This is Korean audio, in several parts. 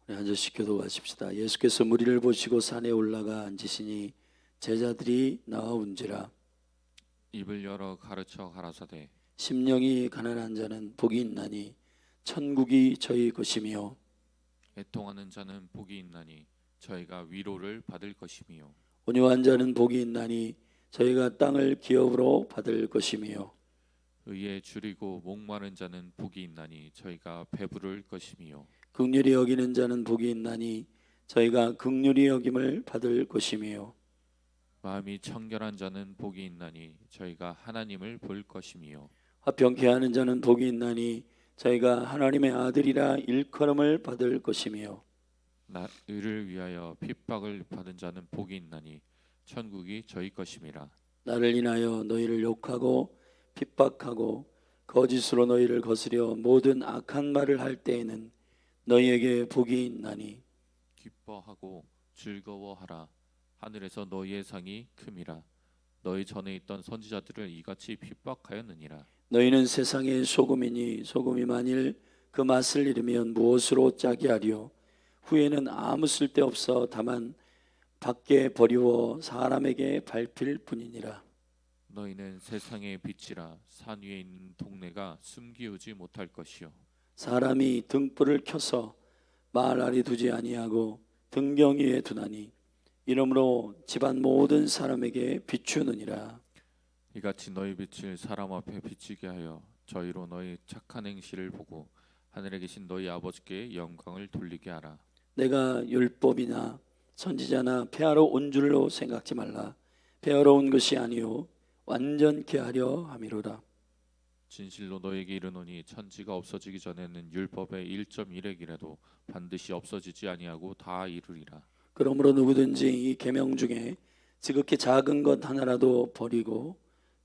우리 앉으시 기도하십시다. 예수께서 무리를 보시고 산에 올라가 앉으시니 제자들이 나와온지라. 입을 열어 가르쳐 가라사대 심령이 가난한 자는 복이 있나니 천국이 저희 것이며 애통하는 자는 복이 있나니 저희가 위로를 받을 것이며 온유한 자는 복이 있나니 저희가 땅을 기업으로 받을 것이며 의에 줄이고 목마른 자는 복이 있나니 저희가 배부를 것이며 긍휼히 여기는 자는 복이 있나니 저희가 긍휼히 여김을 받을 것이며 마음이 청결한 자는 복이 있나니 저희가 하나님을 볼 것이며 화평케 하는 자는 복이 있나니 저희가 하나님의 아들이라 일컬음을 받을 것이며 의를 위하여 핍박을 받은 자는 복이 있나니 천국이 저희 것임이라. 나를 인하여 너희를 욕하고 핍박하고 거짓으로 너희를 거스려 모든 악한 말을 할 때에는 너희에게 복이 있나니 기뻐하고 즐거워하라. 하늘에서 너희의 상이 큼이라. 너희 전에 있던 선지자들을 이같이 핍박하였느니라. 너희는 세상의 소금이니 소금이 만일 그 맛을 잃으면 무엇으로 짜게 하리요. 후에는 아무 쓸데없어 다만 밖에 버리워 사람에게 밟힐 뿐이니라. 너희는 세상의 빛이라. 산 위에 있는 동네가 숨기우지 못할 것이요 사람이 등불을 켜서 말 아래 두지 아니하고 등경 위에 두나니 이러므로 집안 모든 사람에게 비추느니라. 이같이 너희 빛을 사람 앞에 비치게 하여 저희로 너희 착한 행실을 보고 하늘에 계신 너희 아버지께 영광을 돌리게 하라. 내가 율법이나 선지자나 폐하러 온 줄로 생각지 말라. 폐하러 온 것이 아니요 완전케 하려 함이로라. 진실로 너에게 이르노니 천지가 없어지기 전에는 율법의 1.1핵이라도 반드시 없어지지 아니하고 다 이루리라. 그러므로 누구든지 이 계명 중에 지극히 작은 것 하나라도 버리고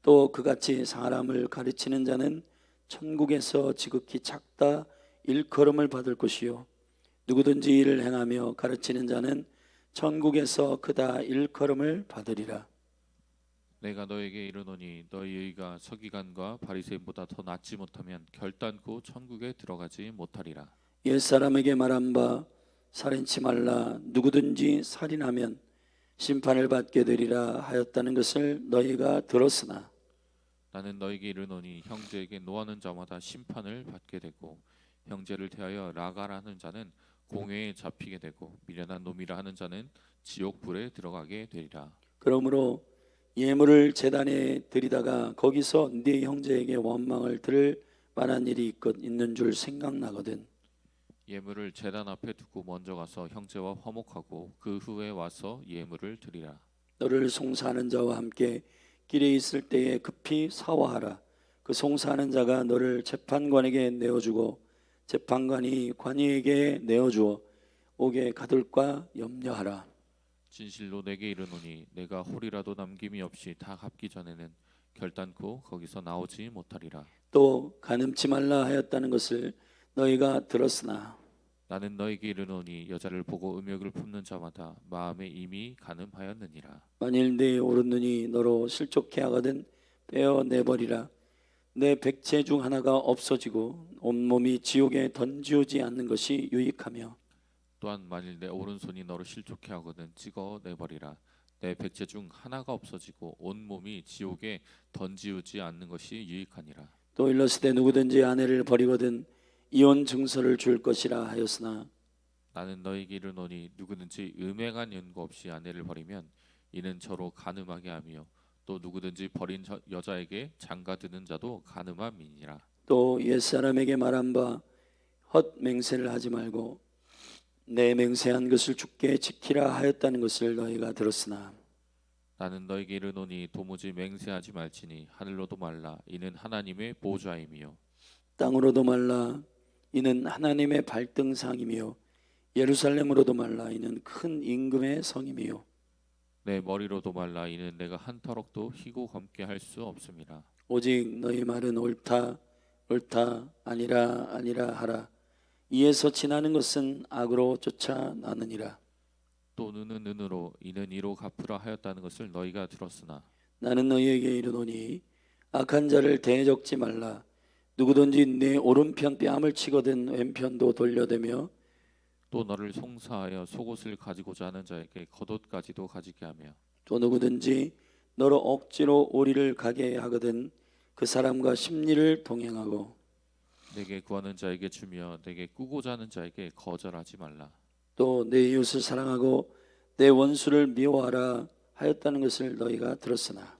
또 그같이 사람을 가르치는 자는 천국에서 지극히 작다 일컬음을 받을 것이요 누구든지 이를 행하며 가르치는 자는 천국에서 크다 일컬음을 받으리라. 내가 너에게 이르노니 너희 의가 서기관과 바리새인보다 더 낫지 못하면 결단코 천국에 들어가지 못하리라. 옛사람에게 말한 바 살인치 말라 누구든지 살인하면 심판을 받게 되리라 하였다는 것을 너희가 들었으나 나는 너에게 이르노니 형제에게 노하는 자마다 심판을 받게 되고 형제를 대하여 라가라는 자는 공회에 잡히게 되고 미련한 놈이라 하는 자는 지옥 불에 들어가게 되리라. 그러므로 예물을 제단에 드리다가 거기서 네 형제에게 원망을 들을 만한 일이 있는 줄 생각나거든. 예물을 제단 앞에 두고 먼저 가서 형제와 화목하고 그 후에 와서 예물을 드리라. 너를 송사하는 자와 함께 길에 있을 때에 급히 사화하라. 그 송사하는 자가 너를 재판관에게 내어주고 재판관이 관이에게 내어주어 옥에 가둘까 염려하라. 진실로 내게 이르노니 내가 홀이라도 남김이 없이 다 갚기 전에는 결단코 거기서 나오지 못하리라. 또 간음치 말라 하였다는 것을 너희가 들었으나 나는 너에게 이르노니 여자를 보고 음욕을 품는 자마다 마음에 이미 간음하였느니라. 만일 네 오른눈이 너로 실족해 하거든 빼어내버리라. 내 백체 중 하나가 없어지고 온몸이 지옥에 던지오지 않는 것이 유익하며 또한 만일 내 오른손이 너를 실족해 하거든 찍어내버리라. 내 백체 중 하나가 없어지고 온몸이 지옥에 던지우지 않는 것이 유익하니라. 또 일러스되 누구든지 아내를 버리거든 이혼 증서를 줄 것이라 하였으나 나는 너에게 이르노니 누구든지 음행한 연고 없이 아내를 버리면 이는 저로 간음하게 하며 또 누구든지 버린 여자에게 장가드는 자도 간음함이니라. 또 옛사람에게 말한 바 헛 맹세를 하지 말고 내 맹세한 것을 주께 지키라 하였다는 것을 너희가 들었으나 나는 너에게 이르노니 도무지 맹세하지 말지니 하늘로도 말라 이는 하나님의 보좌임이요 땅으로도 말라 이는 하나님의 발등상이며 예루살렘으로도 말라 이는 큰 임금의 성임이요 내 머리로도 말라 이는 내가 한 터럭도 희고 검게 할 수 없음이라. 오직 너희 말은 옳다 옳다 아니라 아니라 하라. 이에서 지나는 것은 악으로 쫓아나느니라. 또 눈은 눈으로 이는 이로 갚으라 하였다는 것을 너희가 들었으나 나는 너희에게 이르노니 악한 자를 대적지 말라. 누구든지 내 오른편 뺨을 치거든 왼편도 돌려대며 또 너를 송사하여 속옷을 가지고자 하는 자에게 겉옷까지도 가지게 하며 또 누구든지 너로 억지로 오리를 가게 하거든 그 사람과 심리를 동행하고 내게 구하는 자에게 주며 내게 꾸고자 하는 자에게 거절하지 말라. 또 내 이웃을 사랑하고 내 원수를 미워하라 하였다는 것을 너희가 들었으나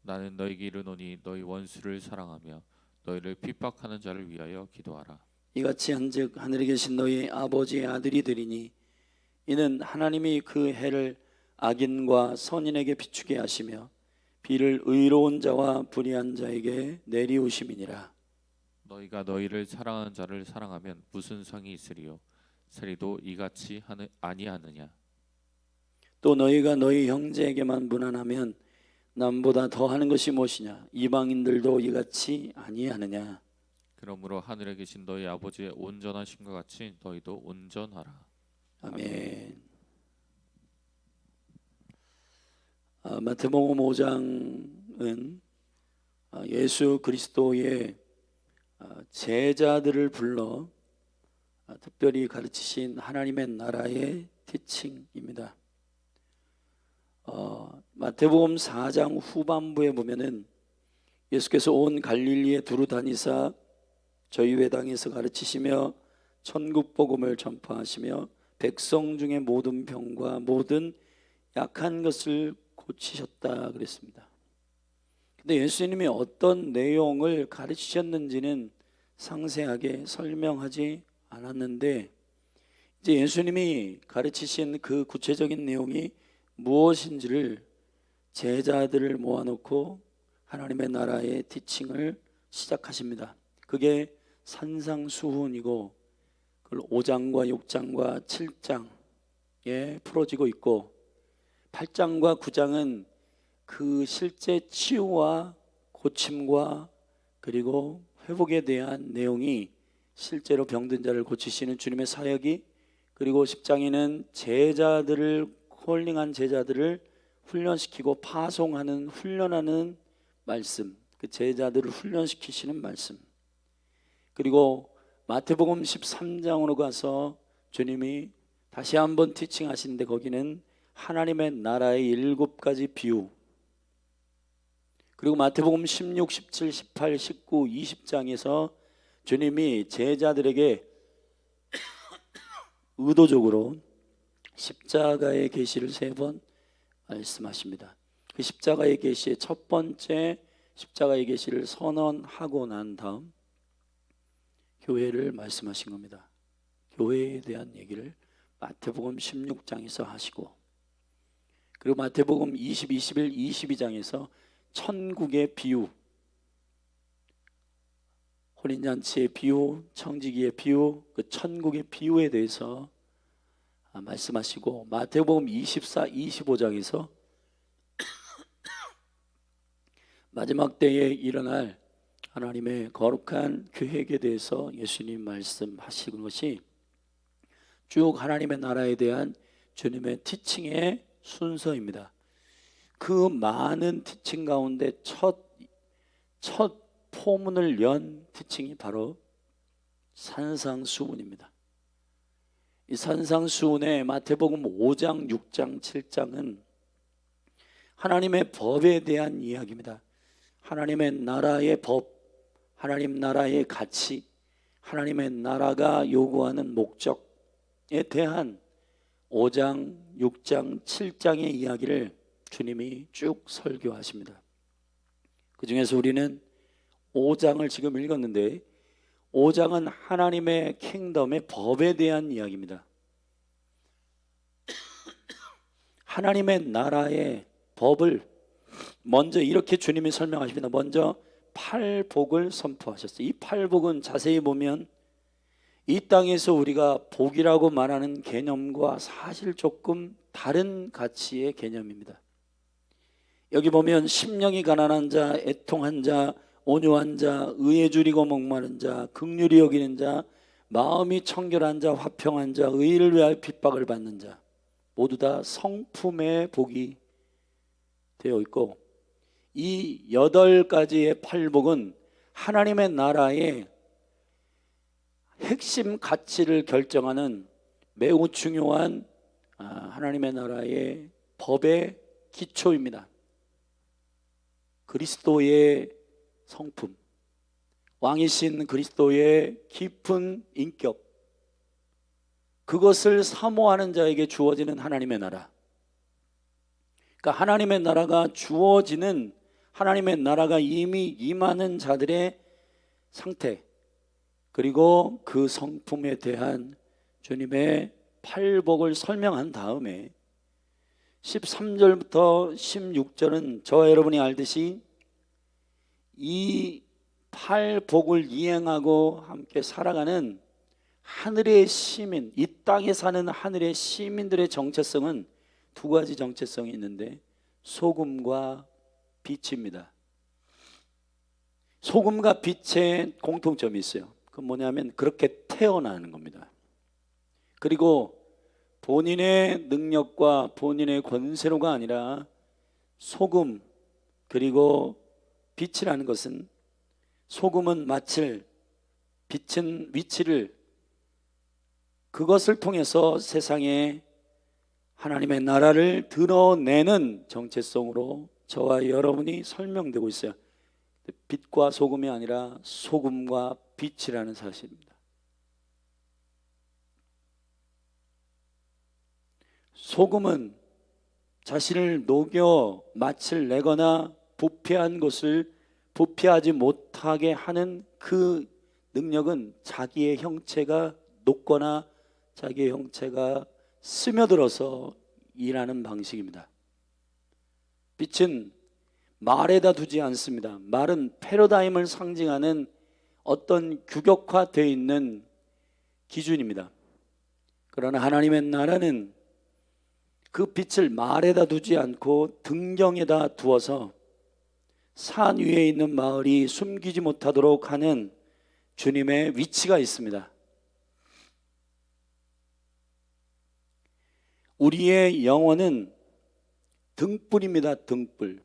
나는 너에게 이르노니 너희 원수를 사랑하며 너희를 핍박하는 자를 위하여 기도하라. 이같이 한즉 하늘에 계신 너희 아버지의 아들이 되리니 이는 하나님이 그 해를 악인과 선인에게 비추게 하시며 비를 의로운 자와 불의한 자에게 내리우심이니라. 너희가 너희를 사랑하는 자를 사랑하면 무슨 상이 있으리요? 세리도 이같이 아니하느냐? 또 너희가 너희 형제에게만 무난하면 남보다 더하는 것이 무엇이냐? 이방인들도 이같이 아니하느냐? 그러므로 하늘에 계신 너희 아버지의 온전하심과 같이 너희도 온전하라. 아멘. 마태복음 5장은 예수 그리스도의 제자들을 불러 특별히 가르치신 하나님의 나라의 티칭입니다. 마태복음 4장 후반부에 보면은 예수께서 온 갈릴리에 두루 다니사 저희 회당에서 가르치시며 천국 복음을 전파하시며 백성 중에 모든 병과 모든 약한 것을 고치셨다 그랬습니다. 근데 예수님이 어떤 내용을 가르치셨는지는 상세하게 설명하지 않았는데 이제 예수님이 가르치신 그 구체적인 내용이 무엇인지를 제자들을 모아놓고 하나님의 나라의 티칭을 시작하십니다. 그게 산상수훈이고 그걸 5장과 6장과 7장에 풀어지고 있고 8장과 9장은 그 실제 치유와 고침과 그리고 회복에 대한 내용이 실제로 병든 자를 고치시는 주님의 사역이 그리고 10장에는 제자들을 콜링한 제자들을 훈련시키고 파송하는 훈련하는 말씀 그 제자들을 훈련시키시는 말씀 그리고 마태복음 13장으로 가서 주님이 다시 한번 티칭하시는데 거기는 하나님의 나라의 7가지 비유 그리고 마태복음 16, 17, 18, 19, 20장에서 주님이 제자들에게 의도적으로 십자가의 계시를 3번 말씀하십니다. 그 십자가의 계시의 첫 번째 십자가의 계시를 선언하고 난 다음 교회를 말씀하신 겁니다. 교회에 대한 얘기를 마태복음 16장에서 하시고 그리고 마태복음 20, 21, 22장에서 천국의 비유 혼인잔치의 비유, 청지기의 비유, 그 천국의 비유에 대해서 말씀하시고 마태복음 24, 25장에서 마지막 때에 일어날 하나님의 거룩한 계획에 대해서 예수님 말씀하시는 것이 쭉 하나님의 나라에 대한 주님의 티칭의 순서입니다. 그 많은 티칭 가운데 첫 포문을 연 티칭이 바로 산상수훈입니다. 이 산상수훈의 마태복음 5장, 6장, 7장은 하나님의 법에 대한 이야기입니다. 하나님의 나라의 법, 하나님 나라의 가치, 하나님의 나라가 요구하는 목적에 대한 5장, 6장, 7장의 이야기를 주님이 쭉 설교하십니다. 그 중에서 우리는 5장을 지금 읽었는데 5장은 하나님의 킹덤의 법에 대한 이야기입니다. 하나님의 나라의 법을 먼저 이렇게 주님이 설명하십니다. 먼저 팔복을 선포하셨어요. 이 팔복은 자세히 보면 이 땅에서 우리가 복이라고 말하는 개념과 사실 조금 다른 가치의 개념입니다. 여기 보면 심령이 가난한 자, 애통한 자, 온유한 자, 의에 줄이고 목마른 자, 긍휼히 여기는 자, 마음이 청결한 자, 화평한 자, 의를 위하여 핍박을 받는 자 모두 다 성품의 복이 되어 있고 이 8가지의 팔복은 하나님의 나라의 핵심 가치를 결정하는 매우 중요한 하나님의 나라의 법의 기초입니다. 그리스도의 성품, 왕이신 그리스도의 깊은 인격, 그것을 사모하는 자에게 주어지는 하나님의 나라. 그러니까 하나님의 나라가 주어지는, 하나님의 나라가 이미 임하는 자들의 상태, 그리고 그 성품에 대한 주님의 팔복을 설명한 다음에 13절부터 16절은 저와 여러분이 알듯이 이 팔복을 이행하고 함께 살아가는 하늘의 시민, 이 땅에 사는 하늘의 시민들의 정체성은 두 가지 정체성이 있는데 소금과 빛입니다. 소금과 빛의 공통점이 있어요. 그건 뭐냐면 그렇게 태어나는 겁니다. 그리고 본인의 능력과 본인의 권세로가 아니라 소금, 그리고 빛이라는 것은, 소금은 마칠, 빛은 위치를, 그것을 통해서 세상에 하나님의 나라를 드러내는 정체성으로 저와 여러분이 설명되고 있어요. 빛과 소금이 아니라 소금과 빛이라는 사실입니다. 소금은 자신을 녹여 맛을 내거나 부패한 것을 부패하지 못하게 하는 그 능력은 자기의 형체가 녹거나 자기의 형체가 스며들어서 일하는 방식입니다. 빛은 말에다 두지 않습니다. 말은 패러다임을 상징하는 어떤 규격화되어 있는 기준입니다. 그러나 하나님의 나라는 그 빛을 말에다 두지 않고 등경에다 두어서 산 위에 있는 마을이 숨기지 못하도록 하는 주님의 위치가 있습니다. 우리의 영혼은 등불입니다. 등불.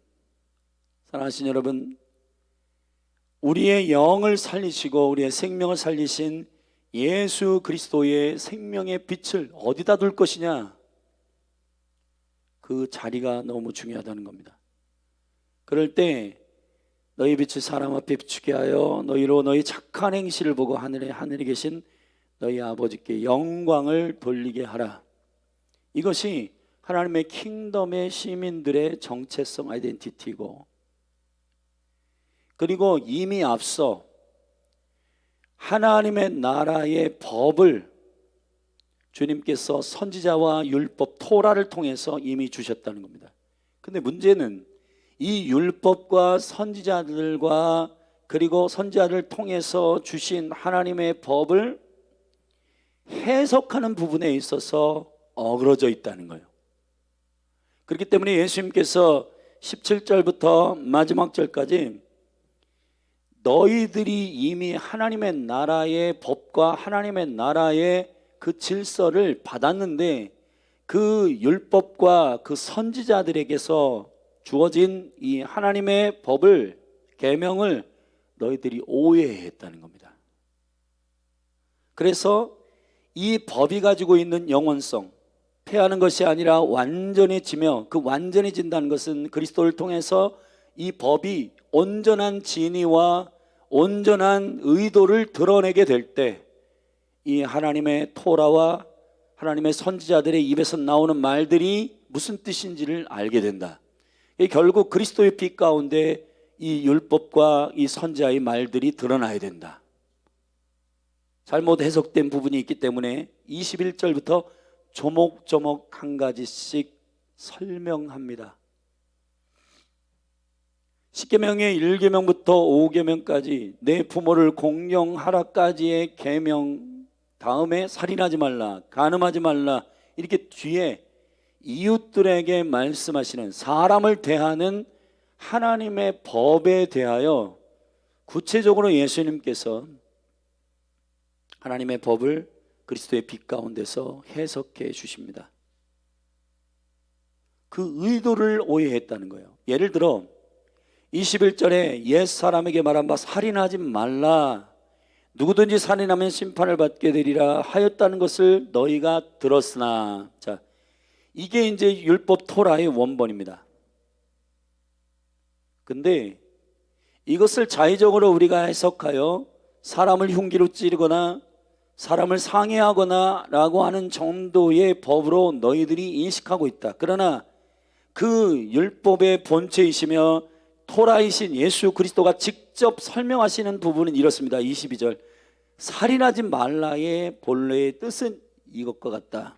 사랑하신 여러분, 우리의 영을 살리시고 우리의 생명을 살리신 예수 그리스도의 생명의 빛을 어디다 둘 것이냐, 그 자리가 너무 중요하다는 겁니다. 그럴 때 너희 빛을 사람 앞에 비추게 하여 너희로 너희 착한 행실을 보고 하늘에 계신 너희 아버지께 영광을 돌리게 하라. 이것이 하나님의 킹덤의 시민들의 정체성 아이덴티티고, 그리고 이미 앞서 하나님의 나라의 법을 주님께서 선지자와 율법 토라를 통해서 이미 주셨다는 겁니다. 근데 문제는 이 율법과 선지자들과 그리고 선지자를 통해서 주신 하나님의 법을 해석하는 부분에 있어서 어그러져 있다는 거예요. 그렇기 때문에 예수님께서 17절부터 마지막 절까지 너희들이 이미 하나님의 나라의 법과 하나님의 나라의 그 질서를 받았는데 그 율법과 그 선지자들에게서 주어진 이 하나님의 법을, 계명을 너희들이 오해했다는 겁니다. 그래서 이 법이 가지고 있는 영원성, 패하는 것이 아니라 완전해지며, 그 완전해진다는 것은 그리스도를 통해서 이 법이 온전한 진리와 온전한 의도를 드러내게 될 때 이 하나님의 토라와 하나님의 선지자들의 입에서 나오는 말들이 무슨 뜻인지를 알게 된다. 결국 그리스도의 빛 가운데 이 율법과 이 선지자의 말들이 드러나야 된다. 잘못 해석된 부분이 있기 때문에 21절부터 조목조목 한 가지씩 설명합니다. 10계명의 1계명부터 5계명까지 내 부모를 공경하라까지의 계명 다음에 살인하지 말라, 간음하지 말라, 이렇게 뒤에 이웃들에게 말씀하시는, 사람을 대하는 하나님의 법에 대하여 구체적으로 예수님께서 하나님의 법을 그리스도의 빛 가운데서 해석해 주십니다. 그 의도를 오해했다는 거예요. 예를 들어 21절에 옛사람에게 말한 바 살인하지 말라, 누구든지 살인하면 심판을 받게 되리라 하였다는 것을 너희가 들었으나. 자, 이게 이제 율법 토라의 원본입니다. 근데 이것을 자의적으로 우리가 해석하여 사람을 흉기로 찌르거나 사람을 상해하거나 라고 하는 정도의 법으로 너희들이 인식하고 있다. 그러나 그 율법의 본체이시며 토라이신 예수 그리스도가 직접 설명하시는 부분은 이렇습니다. 22절, 살인하지 말라의 본래의 뜻은 이것과 같다.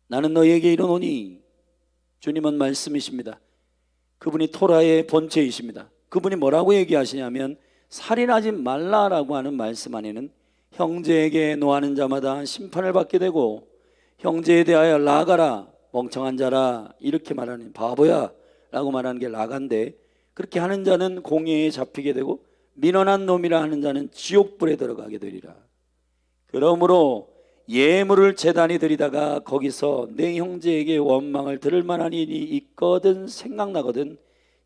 나는 너희에게 이르노니, 주님은 말씀이십니다. 그분이 토라의 본체이십니다. 그분이 뭐라고 얘기하시냐면 살인하지 말라라고 하는 말씀 안에는 형제에게 노하는 자마다 심판을 받게 되고, 형제에 대하여 라가라, 멍청한 자라, 이렇게 말하는, 바보야 라고 말하는 게 라가인데, 그렇게 하는 자는 공회에 잡히게 되고 민언한 놈이라 하는 자는 지옥불에 들어가게 되리라. 그러므로 예물을 제단에 드리다가 거기서 내 형제에게 원망을 들을 만한 일이 있거든 생각나거든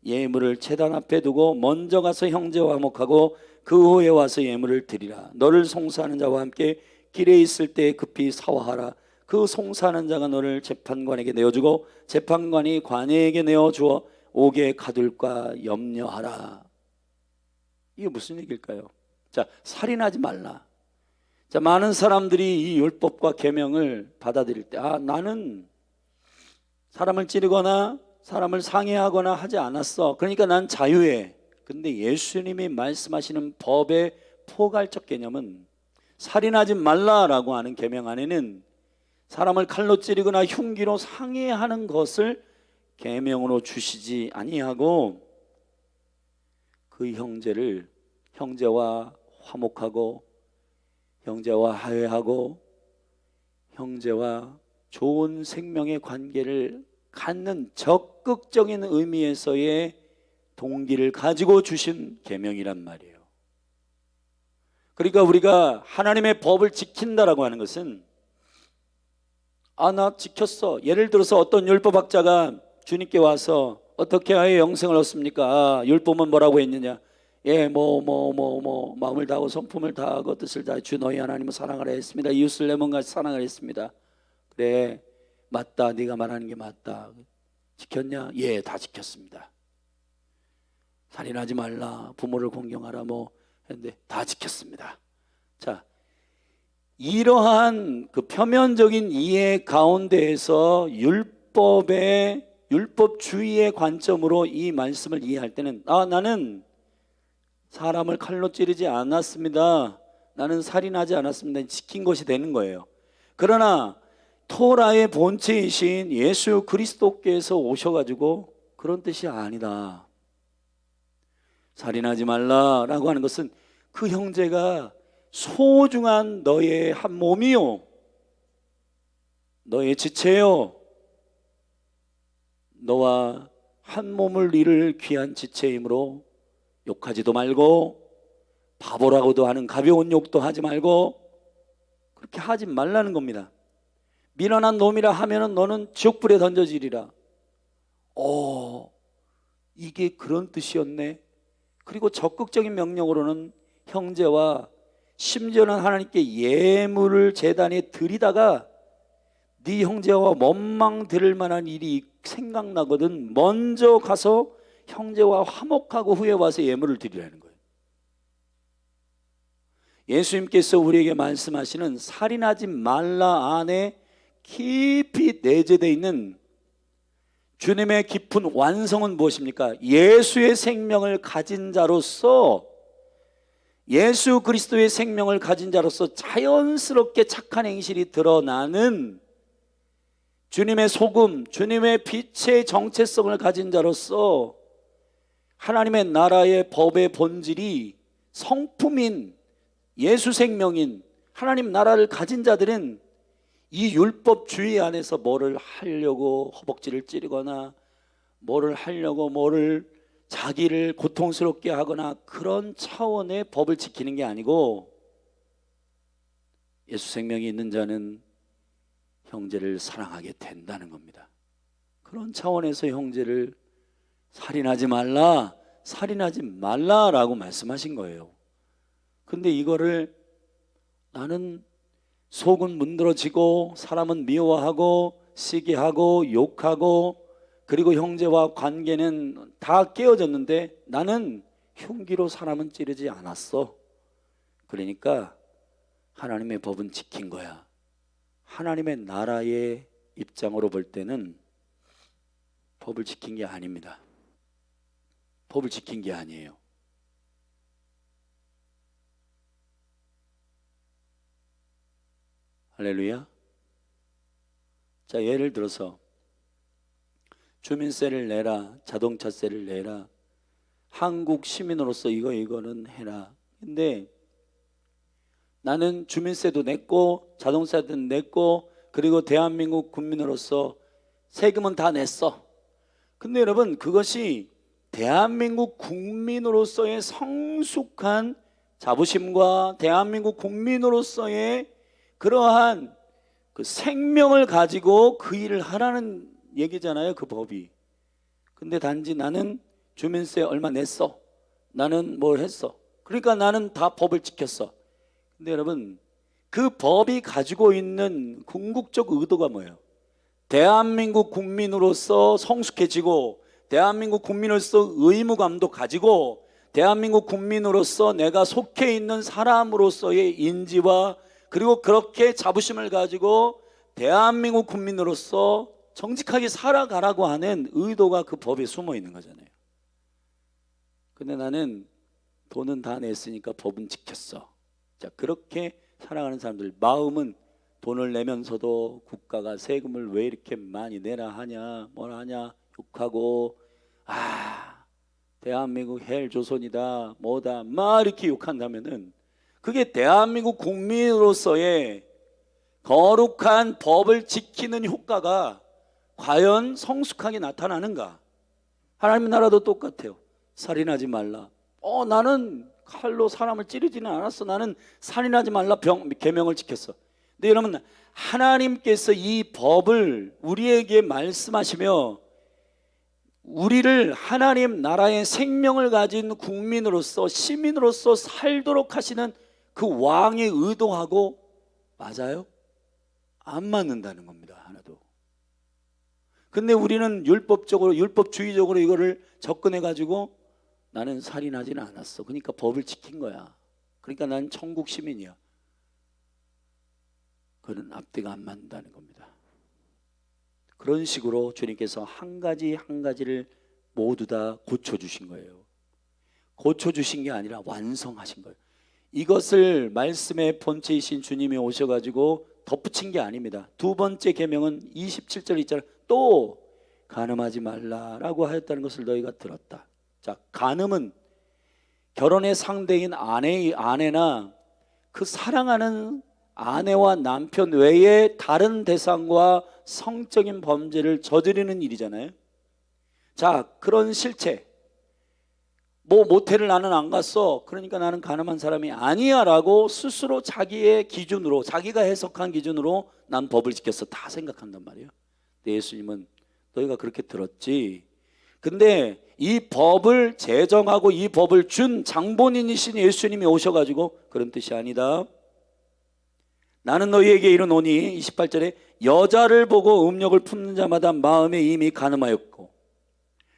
예물을 제단 앞에 두고 먼저 가서 형제와 화목하고 그 후에 와서 예물을 드리라. 너를 송사하는 자와 함께 길에 있을 때 급히 사화하라. 그 송사하는 자가 너를 재판관에게 내어주고 재판관이 관에게 내어주어 옥에 가둘까 염려하라. 이게 무슨 얘기일까요? 자, 살인하지 말라. 자, 많은 사람들이 이 율법과 계명을 받아들일 때, 나는 사람을 찌르거나 사람을 상해하거나 하지 않았어. 그러니까 난 자유해. 근데 예수님이 말씀하시는 법의 포괄적 개념은 살인하지 말라라고 하는 계명 안에는 사람을 칼로 찌르거나 흉기로 상해하는 것을 계명으로 주시지 아니하고, 그 형제와 화목하고 형제와 화해하고 형제와 좋은 생명의 관계를 갖는 적극적인 의미에서의 동기를 가지고 주신 계명이란 말이에요. 그러니까 우리가 하나님의 법을 지킨다라고 하는 것은, 나 지켰어. 예를 들어서 어떤 율법학자가 주님께 와서 어떻게 하여 영생을 얻습니까? 율법은 뭐라고 했느냐? 마음을 다하고 성품을 다하고 뜻을 다해 주 너희 하나님을 사랑하라 했습니다. 이웃을 내 몸같이 사랑하라 했습니다. 그래, 맞다. 네가 말하는 게 맞다. 지켰냐? 예, 다 지켰습니다. 살인하지 말라, 부모를 공경하라 했는데 다 지켰습니다. 자, 이러한 그 표면적인 이해 가운데에서 율법주의의 관점으로 이 말씀을 이해할 때는, 나는 사람을 칼로 찌르지 않았습니다. 나는 살인하지 않았습니다. 지킨 것이 되는 거예요. 그러나 토라의 본체이신 예수 그리스도께서 오셔가지고 그런 뜻이 아니다. 살인하지 말라라고 하는 것은 그 형제가 소중한 너의 한 몸이요, 너의 지체요, 너와 한 몸을 이룰 귀한 지체이므로 욕하지도 말고 바보라고도 하는 가벼운 욕도 하지 말고 그렇게 하지 말라는 겁니다. 미련한 놈이라 하면은 너는 지옥불에 던져지리라. 이게 그런 뜻이었네. 그리고 적극적인 명령으로는 형제와 심지어는 하나님께 예물을 제단에 드리다가 네 형제와 원망 들을 만한 일이 생각나거든 먼저 가서 형제와 화목하고 후에 와서 예물을 드리라는 거예요. 예수님께서 우리에게 말씀하시는 살인하지 말라 안에 깊이 내재되어 있는 주님의 깊은 완성은 무엇입니까? 예수의 생명을 가진 자로서, 예수 그리스도의 생명을 가진 자로서 자연스럽게 착한 행실이 드러나는 주님의 소금, 주님의 빛의 정체성을 가진 자로서 하나님의 나라의 법의 본질이 성품인 예수 생명인 하나님 나라를 가진 자들은 이 율법주의 안에서 뭐를 하려고 허벅지를 찌르거나 뭐를 하려고 자기를 고통스럽게 하거나 그런 차원의 법을 지키는 게 아니고, 예수 생명이 있는 자는 형제를 사랑하게 된다는 겁니다. 그런 차원에서 형제를 살인하지 말라라고 말씀하신 거예요. 근데 이거를 나는 속은 문드러지고 사람은 미워하고 시기하고 욕하고 그리고 형제와 관계는 다 깨어졌는데 나는 흉기로 사람은 찌르지 않았어. 그러니까 하나님의 법은 지킨 거야. 하나님의 나라의 입장으로 볼 때는 법을 지킨 게 아닙니다. 법을 지킨 게 아니에요. 할렐루야. 자, 예를 들어서 주민세를 내라, 자동차세를 내라, 한국 시민으로서 이거는 해라. 근데 나는 주민세도 냈고 자동차세도 냈고 그리고 대한민국 국민으로서 세금은 다 냈어. 근데 여러분, 그것이 대한민국 국민으로서의 성숙한 자부심과 대한민국 국민으로서의 그러한 그 생명을 가지고 그 일을 하라는 얘기잖아요, 그 법이. 근데 단지 나는 주민세 얼마 냈어, 나는 뭘 했어, 그러니까 나는 다 법을 지켰어. 근데 여러분, 그 법이 가지고 있는 궁극적 의도가 뭐예요? 대한민국 국민으로서 성숙해지고 대한민국 국민으로서 의무감도 가지고 대한민국 국민으로서 내가 속해 있는 사람으로서의 인지와 그리고 그렇게 자부심을 가지고 대한민국 국민으로서 정직하게 살아가라고 하는 의도가 그 법에 숨어 있는 거잖아요. 근데 나는 돈은 다 냈으니까 법은 지켰어. 자, 그렇게 살아가는 사람들, 마음은 돈을 내면서도 국가가 세금을 왜 이렇게 많이 내라 하냐, 뭐라 하냐 욕하고, 대한민국 헬조선이다 뭐다 막 이렇게 욕한다면은 그게 대한민국 국민으로서의 거룩한 법을 지키는 효과가 과연 성숙하게 나타나는가? 하나님의 나라도 똑같아요. 살인하지 말라. 나는 칼로 사람을 찌르지는 않았어. 나는 살인하지 말라 계명을 지켰어. 근데 여러분, 하나님께서 이 법을 우리에게 말씀하시며 우리를 하나님 나라의 생명을 가진 국민으로서 시민으로서 살도록 하시는 그 왕의 의도하고 맞아요? 안 맞는다는 겁니다. 하나도. 근데 우리는 율법주의적으로 이거를 접근해 가지고 나는 살인하지는 않았어, 그러니까 법을 지킨 거야, 그러니까 난 천국 시민이야. 그런 앞뒤가 안 맞는다는 겁니다. 그런 식으로 주님께서 한 가지 한 가지를 모두 다 고쳐주신 거예요. 고쳐주신 게 아니라 완성하신 거예요. 이것을 말씀의 본체이신 주님이 오셔가지고 덧붙인 게 아닙니다. 두 번째 계명은 27절 있잖아요. 또 간음하지 말라라고 하였다는 것을 너희가 들었다. 자, 간음은 결혼의 상대인 아내나 그 사랑하는 아내와 남편 외에 다른 대상과 성적인 범죄를 저지르는 일이잖아요. 자, 그런 실체, 모텔을 나는 안 갔어, 그러니까 나는 가늠한 사람이 아니야 라고 스스로 자기의 기준으로, 자기가 해석한 기준으로 난 법을 지켰어 다 생각한단 말이에요. 근데 예수님은 너희가 그렇게 들었지, 근데 이 법을 제정하고 이 법을 준 장본인이신 예수님이 오셔가지고 그런 뜻이 아니다, 나는 너희에게 이르노니 28절에 여자를 보고 음욕을 품는 자마다 마음에 이미 간음하였고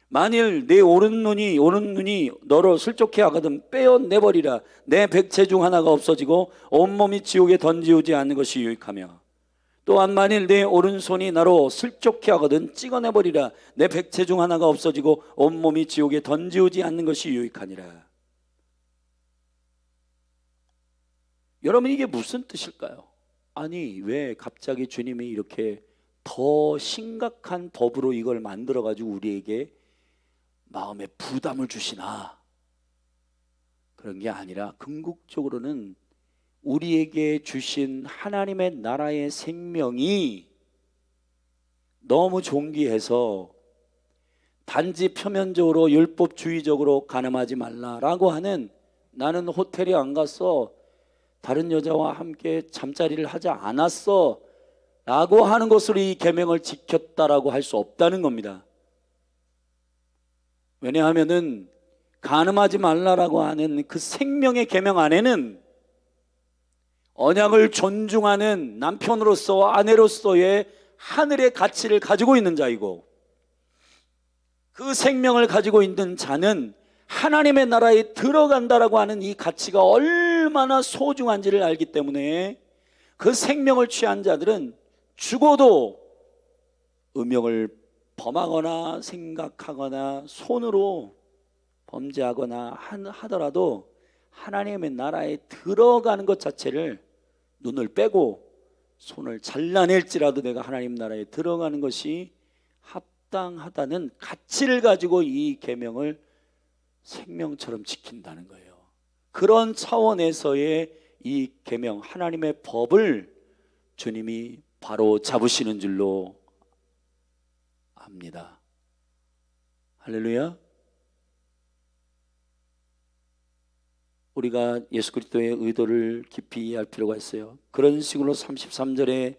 만일 내 오른 눈이 너로 슬쩍해 하거든 빼어내버리라. 내 백체 중 하나가 없어지고 온몸이 지옥에 던지우지 않는 것이 유익하며 또한 만일 내 오른손이 나로 슬쩍해 하거든 찍어내버리라. 내 백체 중 하나가 없어지고 온몸이 지옥에 던지우지 않는 것이 유익하니라. 여러분, 이게 무슨 뜻일까요? 아니, 왜 갑자기 주님이 이렇게 더 심각한 법으로 이걸 만들어가지고 우리에게 마음에 부담을 주시나? 그런 게 아니라 궁극적으로는 우리에게 주신 하나님의 나라의 생명이 너무 존귀해서 단지 표면적으로 율법주의적으로 간음하지 말라라고 하는, 나는 호텔에 안 갔어, 다른 여자와 함께 잠자리를 하지 않았어 라고 하는 것으로 이 계명을 지켰다라고 할 수 없다는 겁니다. 왜냐하면은 간음하지 말라라고 하는 그 생명의 계명 안에는 언약을 존중하는 남편으로서 아내로서의 하늘의 가치를 가지고 있는 자이고, 그 생명을 가지고 있는 자는 하나님의 나라에 들어간다라고 하는 이 가치가 얼마나 소중한지를 알기 때문에 그 생명을 취한 자들은 죽어도 음욕을 범하거나 생각하거나 손으로 범죄하거나 하더라도 하나님의 나라에 들어가는 것 자체를 눈을 빼고 손을 잘라낼지라도 내가 하나님 나라에 들어가는 것이 합당하다는 가치를 가지고 이 계명을 생명처럼 지킨다는 거예요. 그런 차원에서의 이 계명, 하나님의 법을 주님이 바로 잡으시는 줄로 압니다. 할렐루야. 우리가 예수 그리스도의 의도를 깊이 이해할 필요가 있어요. 그런 식으로 33절에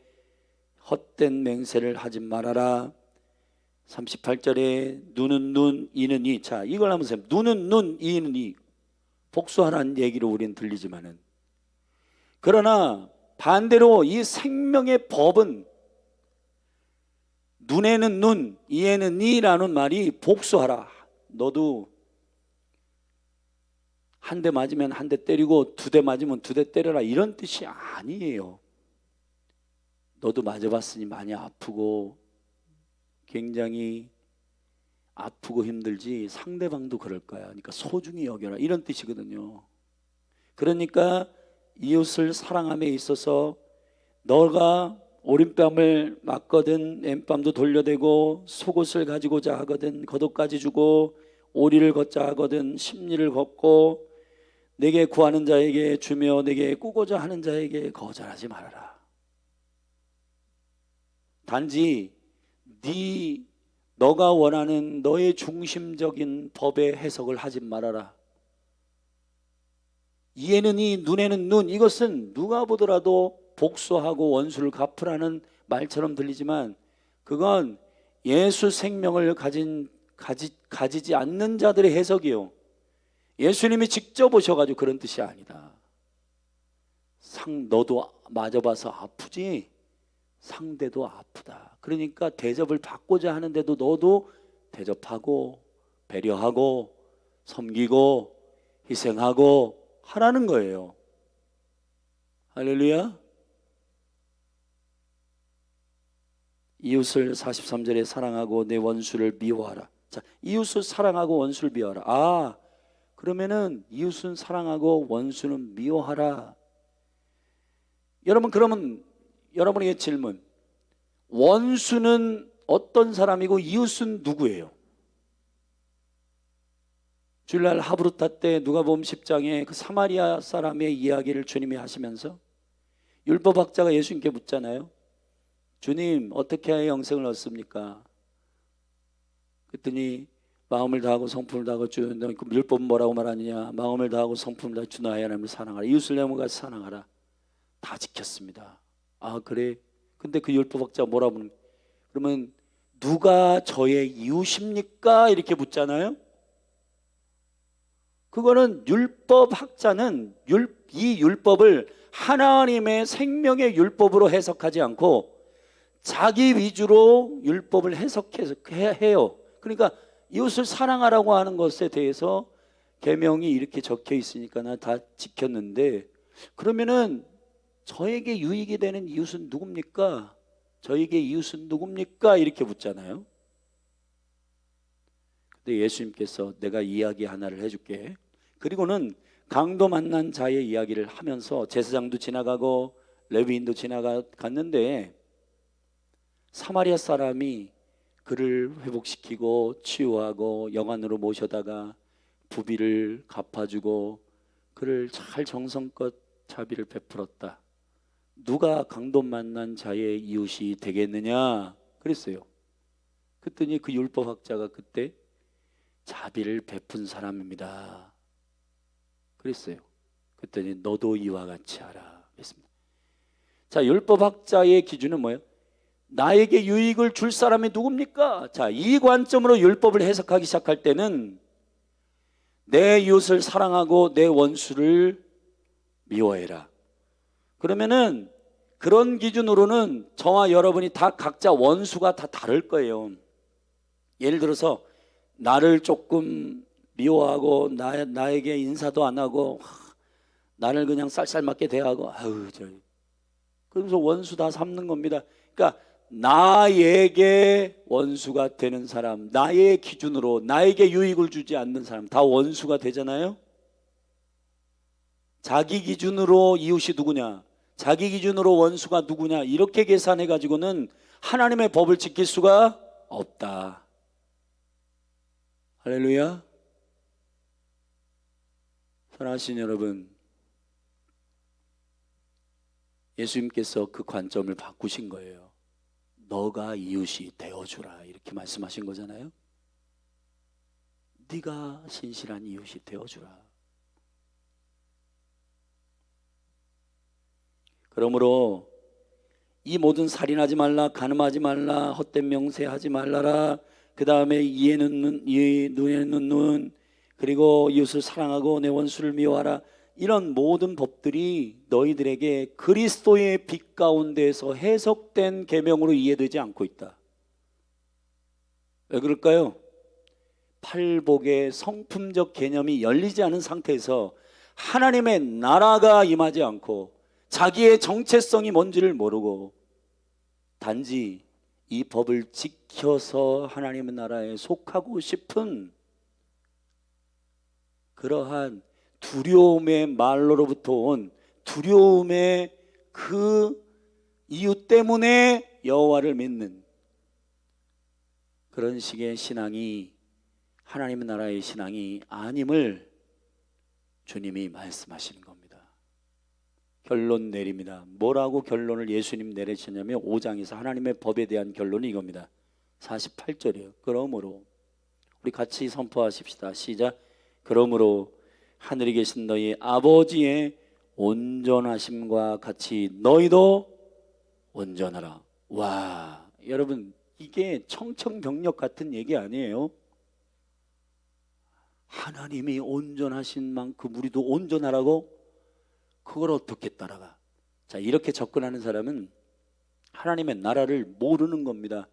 헛된 맹세를 하지 말아라. 38절에 눈은 눈, 이는 이. 자, 이걸 한번 보세요. 눈은 눈, 이는 이. 복수하라는 얘기로 우리는 들리지만은, 그러나 반대로 이 생명의 법은 눈에는 눈, 이에는 이라는 말이 복수하라. 너도 한 대 맞으면 한 대 때리고 두 대 맞으면 두 대 때려라, 이런 뜻이 아니에요. 너도 맞아봤으니 많이 아프고 굉장히 아프고 힘들지 상대방도 그럴 거야. 그러니까 소중히 여겨라, 이런 뜻이거든요. 그러니까 이웃을 사랑함에 있어서 너가 오른뺨을 맞거든 왼뺨도 돌려대고, 속옷을 가지고자 하거든 겉옷까지 주고, 오리를 걷자 하거든 십리를 걷고, 내게 구하는 자에게 주며 내게 꾸고자 하는 자에게 거절하지 말아라. 단지 너가 원하는 너의 중심적인 법의 해석을 하지 말아라. 이에는 이, 눈에는 눈, 이것은 누가 보더라도 복수하고 원수를 갚으라는 말처럼 들리지만, 그건 예수 생명을 가지지 않는 자들의 해석이요, 예수님이 직접 오셔가지고 그런 뜻이 아니다. 너도 맞아봐서 아프지 상대도 아프다. 그러니까 대접을 받고자 하는데도 너도 대접하고 배려하고 섬기고 희생하고 하라는 거예요. 할렐루야. 이웃을 43절에 사랑하고 내 원수를 미워하라. 자, 이웃을 사랑하고 원수를 미워하라. 그러면은 이웃은 사랑하고 원수는 미워하라. 여러분, 그러면 여러분에게 질문, 원수는 어떤 사람이고 이웃은 누구예요? 주일날 하브루타 때 누가복음 10장에 그 사마리아 사람의 이야기를 주님이 하시면서 율법학자가 예수님께 묻잖아요. 주님, 어떻게 해야 영생을 얻습니까? 그랬더니 마음을 다하고 성품을 다하고 그 율법은 뭐라고 말하느냐? 마음을 다하고 성품을 다하고 주 너의 하나님을 사랑하라. 이웃을 내 몸과 같이 사랑하라. 다 지켰습니다. 아, 그래? 근데 그 율법학자가 뭐라고 묻는, 그러면 누가 저의 이웃입니까? 이렇게 묻잖아요. 그거는 율법학자는 이 율법을 하나님의 생명의 율법으로 해석하지 않고 자기 위주로 율법을 해석해서 해요. 그러니까 이웃을 사랑하라고 하는 것에 대해서 계명이 이렇게 적혀 있으니까 나 다 지켰는데, 그러면은 저에게 유익이 되는 이웃은 누굽니까? 저에게 이웃은 누굽니까? 이렇게 묻잖아요. 근데 예수님께서 내가 이야기 하나를 해줄게. 그리고는 강도 만난 자의 이야기를 하면서 제사장도 지나가고 레위인도 지나갔는데 사마리아 사람이 그를 회복시키고 치유하고 영안으로 모셔다가 부비를 갚아주고 그를 잘 정성껏 자비를 베풀었다. 누가 강도 만난 자의 이웃이 되겠느냐 그랬어요. 그랬더니 그 율법학자가 그때 자비를 베푼 사람입니다 그랬어요. 그랬더니 너도 이와 같이 하라 그랬습니다. 자, 율법학자의 기준은 뭐예요? 나에게 유익을 줄 사람이 누굽니까? 자, 이 관점으로 율법을 해석하기 시작할 때는 내 이웃을 사랑하고 내 원수를 미워해라. 그러면은 그런 기준으로는 저와 여러분이 다 각자 원수가 다 다를 거예요. 예를 들어서 나를 조금 미워하고 나에게 인사도 안 하고 나를 그냥 쌀쌀맞게 대하고 그러면서 원수 다 삼는 겁니다. 그러니까 나에게 원수가 되는 사람, 나의 기준으로 나에게 유익을 주지 않는 사람 다 원수가 되잖아요. 자기 기준으로 이웃이 누구냐, 자기 기준으로 원수가 누구냐, 이렇게 계산해 가지고는 하나님의 법을 지킬 수가 없다. 할렐루야. 사랑하신 여러분, 예수님께서 그 관점을 바꾸신 거예요. 너가 이웃이 되어주라, 이렇게 말씀하신 거잖아요. 네가 신실한 이웃이 되어주라. 그러므로 이 모든 살인하지 말라, 간음하지 말라, 헛된 명세하지 말라라, 그 다음에 이에는 눈, 눈에는 눈, 그리고 이웃을 사랑하고 내 원수를 미워하라, 이런 모든 법들이 너희들에게 그리스도의 빛 가운데에서 해석된 계명으로 이해되지 않고 있다. 왜 그럴까요? 팔복의 성품적 개념이 열리지 않은 상태에서 하나님의 나라가 임하지 않고 자기의 정체성이 뭔지를 모르고 단지 이 법을 지켜서 하나님의 나라에 속하고 싶은 그러한 두려움의 말로부터 온 두려움의 그 이유 때문에 여호와를 믿는 그런 식의 신앙이 하나님의 나라의 신앙이 아님을 주님이 말씀하시는 겁니다. 결론 내립니다. 뭐라고 결론을 예수님 내리셨냐면 5장에서 하나님의 법에 대한 결론이 이겁니다. 48절이에요. 그러므로 우리 같이 선포하십시다. 시작. 그러므로 하늘에 계신 너희 아버지의 온전하심과 같이 너희도 온전하라. 와, 여러분, 이게 청천벽력 같은 얘기 아니에요? 하나님이 온전하신 만큼 우리도 온전하라고? 그걸 어떻게 따라가? 자, 이렇게 접근하는 사람은 하나님의 나라를 모르는 겁니다.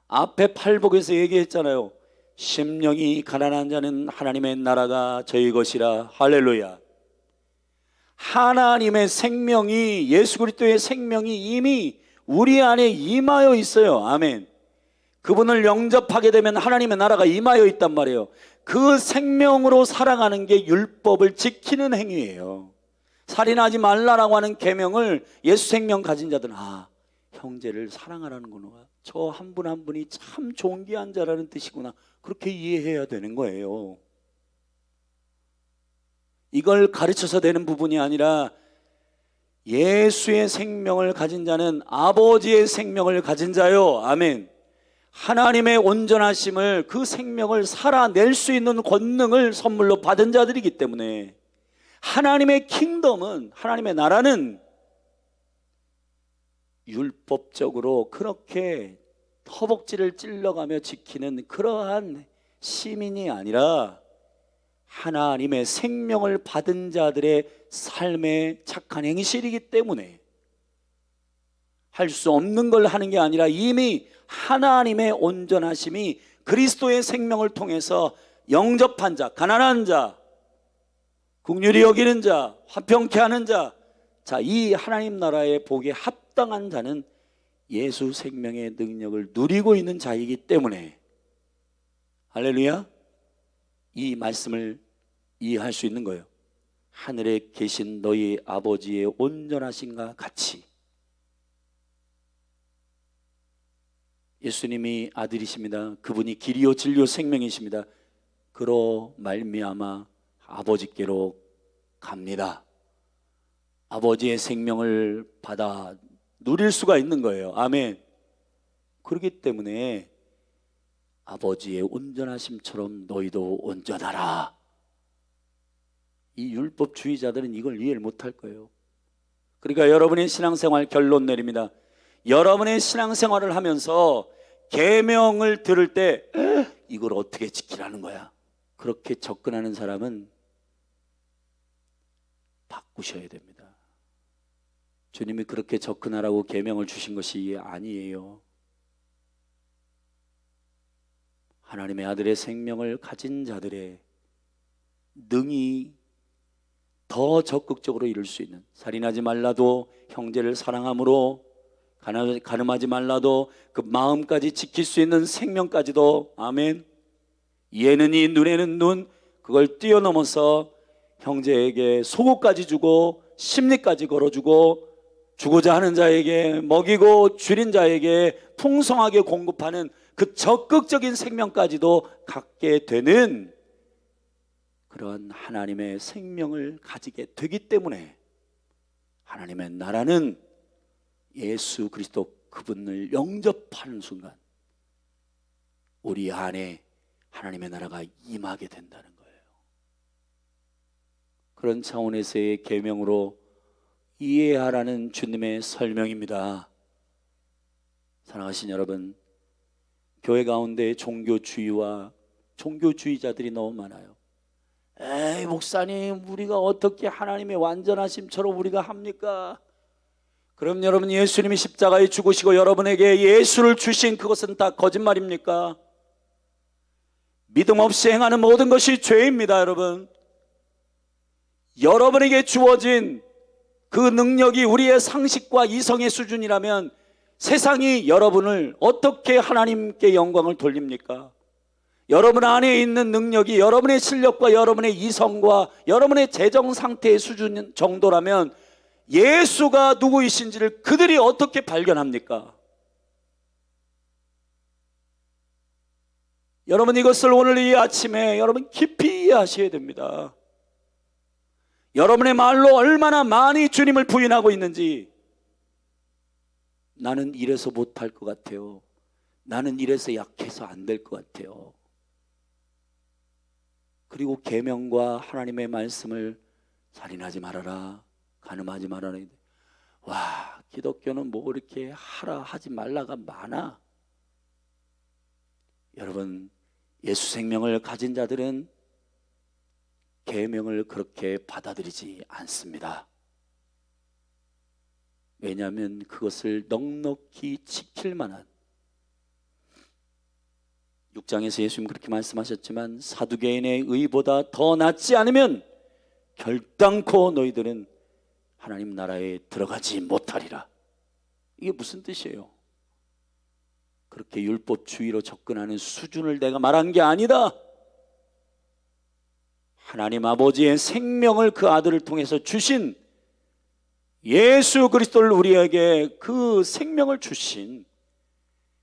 앞에 팔복에서 얘기했잖아요. 심령이 가난한 자는 하나님의 나라가 저희 것이라. 할렐루야. 하나님의 생명이, 예수 그리스도의 생명이 이미 우리 안에 임하여 있어요. 아멘. 그분을 영접하게 되면 하나님의 나라가 임하여 있단 말이에요. 그 생명으로 살아가는 게 율법을 지키는 행위예요. 살인하지 말라라고 하는 계명을 예수 생명 가진 자들은 형제를 사랑하라는 거구나, 저 한 분 한 분이 참 존귀한 자라는 뜻이구나, 그렇게 이해해야 되는 거예요. 이걸 가르쳐서 되는 부분이 아니라 예수의 생명을 가진 자는 아버지의 생명을 가진 자요. 아멘. 하나님의 온전하심을, 그 생명을 살아낼 수 있는 권능을 선물로 받은 자들이기 때문에 하나님의 킹덤은, 하나님의 나라는 율법적으로 그렇게 허벅지를 찔러가며 지키는 그러한 시민이 아니라 하나님의 생명을 받은 자들의 삶의 착한 행실이기 때문에 할 수 없는 걸 하는 게 아니라 이미 하나님의 온전하심이 그리스도의 생명을 통해서 영접한 자, 가난한 자, 긍휼히 여기는 자, 화평케 하는 자, 이 하나님 나라의 복에 합당한 자는 예수 생명의 능력을 누리고 있는 자이기 때문에, 할렐루야, 이 말씀을 이해할 수 있는 거예요. 하늘에 계신 너희 아버지의 온전하심과 같이. 예수님이 아들이십니다. 그분이 길이요 진리요 생명이십니다. 그로 말미암아 아버지께로 갑니다. 아버지의 생명을 받아 누릴 수가 있는 거예요. 아멘. 그렇기 때문에 아버지의 온전하심처럼 너희도 온전하라. 이 율법주의자들은 이걸 이해를 못할 거예요. 그러니까 여러분의 신앙생활 결론 내립니다. 여러분의 신앙생활을 하면서 계명을 들을 때 이걸 어떻게 지키라는 거야, 그렇게 접근하는 사람은 바꾸셔야 됩니다. 주님이 그렇게 접근하라고 계명을 주신 것이 아니에요. 하나님의 아들의 생명을 가진 자들의 능히 더 적극적으로 이룰 수 있는, 살인하지 말라도 형제를 사랑함으로, 가늠하지 말라도 그 마음까지 지킬 수 있는 생명까지도, 아멘, 이에는 이 눈에는 눈, 그걸 뛰어넘어서 형제에게 속옷까지 주고 심리까지 걸어주고 주고자 하는 자에게 먹이고 줄인 자에게 풍성하게 공급하는 그 적극적인 생명까지도 갖게 되는 그러한 하나님의 생명을 가지게 되기 때문에 하나님의 나라는 예수 그리스도 그분을 영접하는 순간 우리 안에 하나님의 나라가 임하게 된다는 거예요. 그런 차원에서의 계명으로 이해하라는 주님의 설명입니다. 사랑하신 여러분, 교회 가운데 종교주의와 종교주의자들이 너무 많아요. 에이 목사님, 우리가 어떻게 하나님의 완전하심처럼 우리가 합니까? 그럼 여러분, 예수님이 십자가에 죽으시고 여러분에게 예수를 주신 그것은 다 거짓말입니까? 믿음 없이 행하는 모든 것이 죄입니다. 여러분, 여러분에게 주어진 그 능력이 우리의 상식과 이성의 수준이라면 세상이 여러분을 어떻게 하나님께 영광을 돌립니까? 여러분 안에 있는 능력이 여러분의 실력과 여러분의 이성과 여러분의 재정 상태의 수준 정도라면 예수가 누구이신지를 그들이 어떻게 발견합니까? 여러분, 이것을 오늘 이 아침에 여러분 깊이 이해하셔야 됩니다. 여러분의 말로 얼마나 많이 주님을 부인하고 있는지, 나는 이래서 못할 것 같아요, 나는 이래서 약해서 안 될 것 같아요. 그리고 계명과 하나님의 말씀을 살인하지 말아라, 간음하지 말아라. 와, 기독교는 뭐 이렇게 하라 하지 말라가 많아. 여러분, 예수 생명을 가진 자들은 계명을 그렇게 받아들이지 않습니다. 왜냐하면 그것을 넉넉히 지킬 만한, 6장에서 예수님 그렇게 말씀하셨지만 사두개인의 의보다 더 낫지 않으면 결단코 너희들은 하나님 나라에 들어가지 못하리라. 이게 무슨 뜻이에요? 그렇게 율법주의로 접근하는 수준을 내가 말한 게 아니다. 하나님 아버지의 생명을 그 아들을 통해서 주신, 예수 그리스도를 우리에게 그 생명을 주신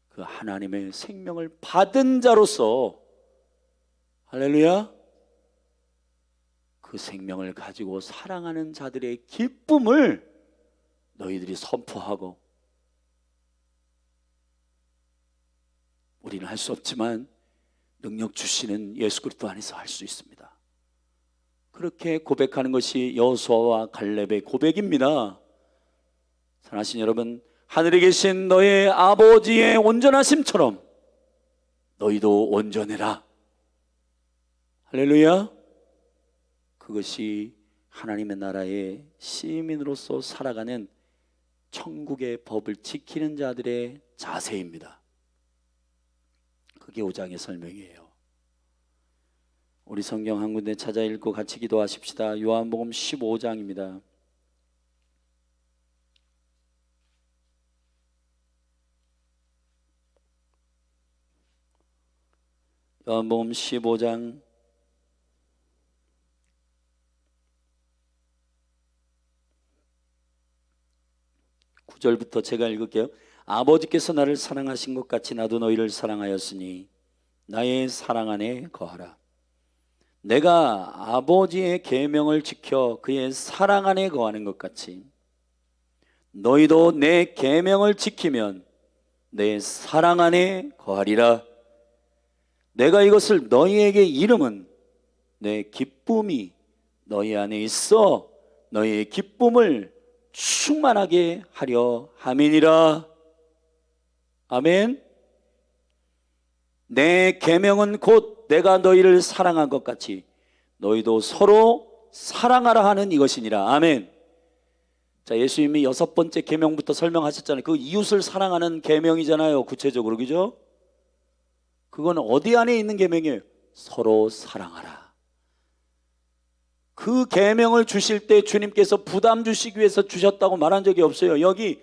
그 하나님의 생명을 받은 자로서, 할렐루야, 그 생명을 가지고 사랑하는 자들의 기쁨을 너희들이 선포하고, 우리는 할 수 없지만 능력 주시는 예수 그리스도 안에서 할 수 있습니다. 그렇게 고백하는 것이 여호수아와 갈렙의 고백입니다. 사랑하신 여러분, 하늘에 계신 너의 아버지의 온전하심처럼 너희도 온전해라. 할렐루야. 그것이 하나님의 나라의 시민으로서 살아가는 천국의 법을 지키는 자들의 자세입니다. 그게 5장의 설명이에요. 우리 성경 한 군데 찾아 읽고 같이 기도하십시다. 요한복음 15장입니다. 요한복음 15장 9절부터 제가 읽을게요. 아버지께서 나를 사랑하신 것 같이 나도 너희를 사랑하였으니 나의 사랑 안에 거하라. 내가 아버지의 계명을 지켜 그의 사랑 안에 거하는 것 같이 너희도 내 계명을 지키면 내 사랑 안에 거하리라. 내가 이것을 너희에게 이름은 내 기쁨이 너희 안에 있어 너희의 기쁨을 충만하게 하려 함이니라. 아멘. 내 계명은 곧 내가 너희를 사랑한 것 같이 너희도 서로 사랑하라 하는 이것이니라. 아멘. 자, 예수님이 6번째 계명부터 설명하셨잖아요. 그 이웃을 사랑하는 계명이잖아요. 구체적으로, 그죠? 그건 어디 안에 있는 계명이에요? 서로 사랑하라. 그 계명을 주실 때 주님께서 부담 주시기 위해서 주셨다고 말한 적이 없어요. 여기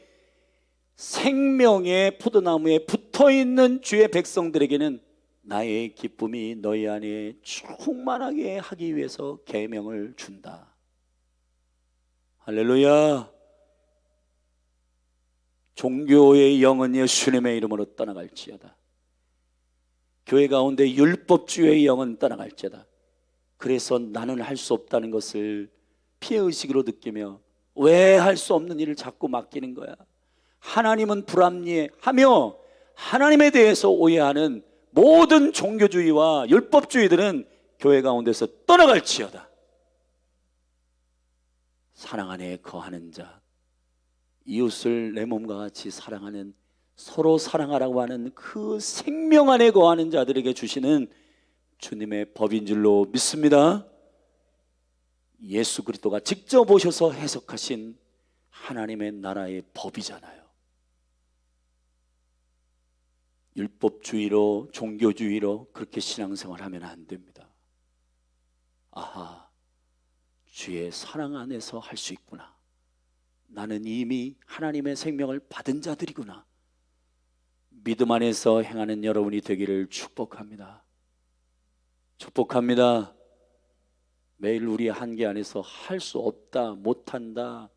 생명의 포도나무에 붙어있는 주의 백성들에게는 나의 기쁨이 너희 안에 충만하게 하기 위해서 계명을 준다. 할렐루야. 종교의 영은 예수님의 이름으로 떠나갈지어다. 교회 가운데 율법주의의 영은 떠나갈지어다. 그래서 나는 할 수 없다는 것을 피해의식으로 느끼며 왜 할 수 없는 일을 자꾸 맡기는 거야. 하나님은 불합리하며 하나님에 대해서 오해하는 모든 종교주의와 율법주의들은 교회 가운데서 떠나갈지어다. 사랑 안에 거하는 자, 이웃을 내 몸과 같이 사랑하는, 서로 사랑하라고 하는 그 생명 안에 거하는 자들에게 주시는 주님의 법인 줄로 믿습니다. 예수 그리스도가 직접 오셔서 해석하신 하나님의 나라의 법이잖아요. 율법주의로, 종교주의로 그렇게 신앙생활하면 안 됩니다. 아하, 주의 사랑 안에서 할 수 있구나. 나는 이미 하나님의 생명을 받은 자들이구나. 믿음 안에서 행하는 여러분이 되기를 축복합니다. 축복합니다. 매일 우리 한계 안에서 할 수 없다, 못한다,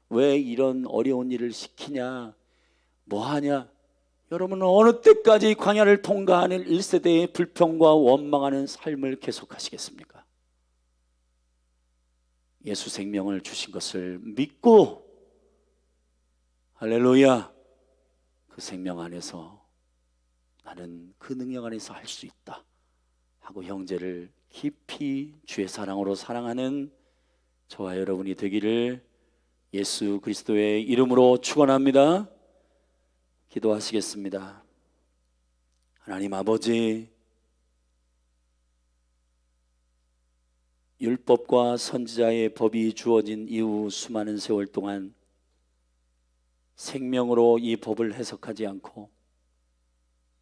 왜 이런 어려운 일을 시키냐, 뭐하냐. 여러분은 어느 때까지 광야를 통과하는 1세대의 불평과 원망하는 삶을 계속하시겠습니까? 예수 생명을 주신 것을 믿고, 할렐루야, 그 생명 안에서 나는 그 능력 안에서 할 수 있다 하고 형제를 깊이 주의 사랑으로 사랑하는 저와 여러분이 되기를 예수 그리스도의 이름으로 축원합니다. 기도하시겠습니다. 하나님 아버지, 율법과 선지자의 법이 주어진 이후 수많은 세월 동안 생명으로 이 법을 해석하지 않고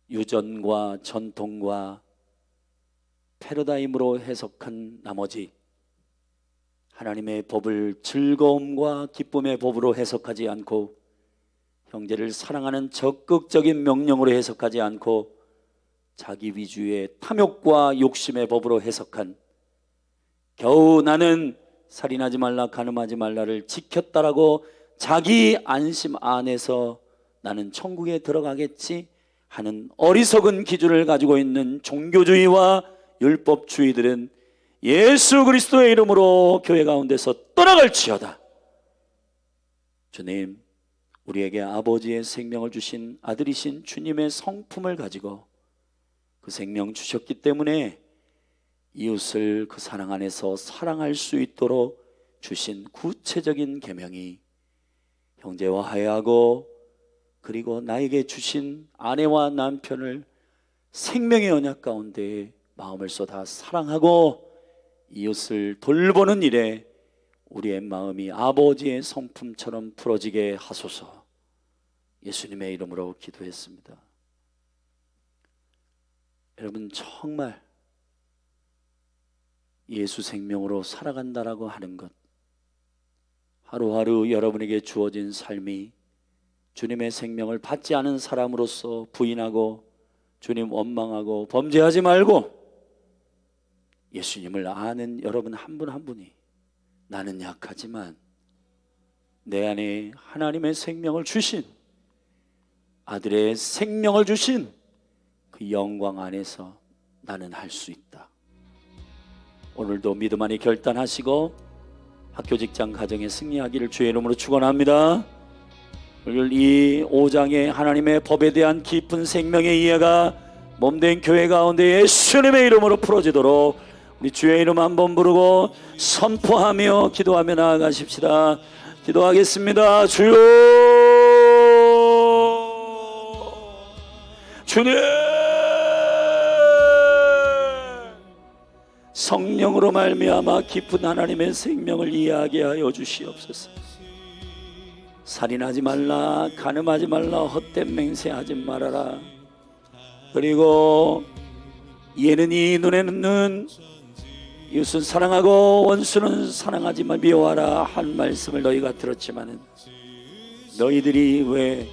유전과 전통과 패러다임으로 해석한 나머지 하나님의 법을 즐거움과 기쁨의 법으로 해석하지 않고 형제를 사랑하는 적극적인 명령으로 해석하지 않고 자기 위주의 탐욕과 욕심의 법으로 해석한, 겨우 나는 살인하지 말라 간음하지 말라를 지켰다라고 자기 안심 안에서 나는 천국에 들어가겠지 하는 어리석은 기준을 가지고 있는 종교주의와 율법주의들은 예수 그리스도의 이름으로 교회 가운데서 떠나갈지어다. 주님, 우리에게 아버지의 생명을 주신 아들이신 주님의 성품을 가지고 그 생명 주셨기 때문에 이웃을 그 사랑 안에서 사랑할 수 있도록 주신 구체적인 계명이 형제와 화해하고, 그리고 나에게 주신 아내와 남편을 생명의 언약 가운데 마음을 쏟아 사랑하고 이웃을 돌보는 일에 우리의 마음이 아버지의 성품처럼 풀어지게 하소서. 예수님의 이름으로 기도했습니다. 여러분, 정말 예수 생명으로 살아간다라고 하는 것, 하루하루 여러분에게 주어진 삶이 주님의 생명을 받지 않은 사람으로서 부인하고 주님 원망하고 범죄하지 말고 예수님을 아는 여러분 한 분 한 분이, 나는 약하지만 내 안에 하나님의 생명을 주신, 아들의 생명을 주신 그 영광 안에서 나는 할 수 있다. 오늘도 믿음 안에 결단하시고 학교 직장 가정에 승리하기를 주의 이름으로 축원합니다. 오늘 이 5장의 하나님의 법에 대한 깊은 생명의 이해가 몸된 교회 가운데 예수님의 이름으로 풀어지도록 우리 주의 이름 한번 부르고 선포하며 기도하며 나아가십시다. 기도하겠습니다. 주여, 주님, 성령으로 말미암아 깊은 하나님의 생명을 이해하게 하여 주시옵소서. 살인하지 말라, 간음하지 말라, 헛된 맹세하지 말아라. 그리고 이에는 이, 눈에는 눈, 이웃은 사랑하고 원수는 사랑하지 말, 미워하라 한 말씀을 너희가 들었지만은 너희들이 왜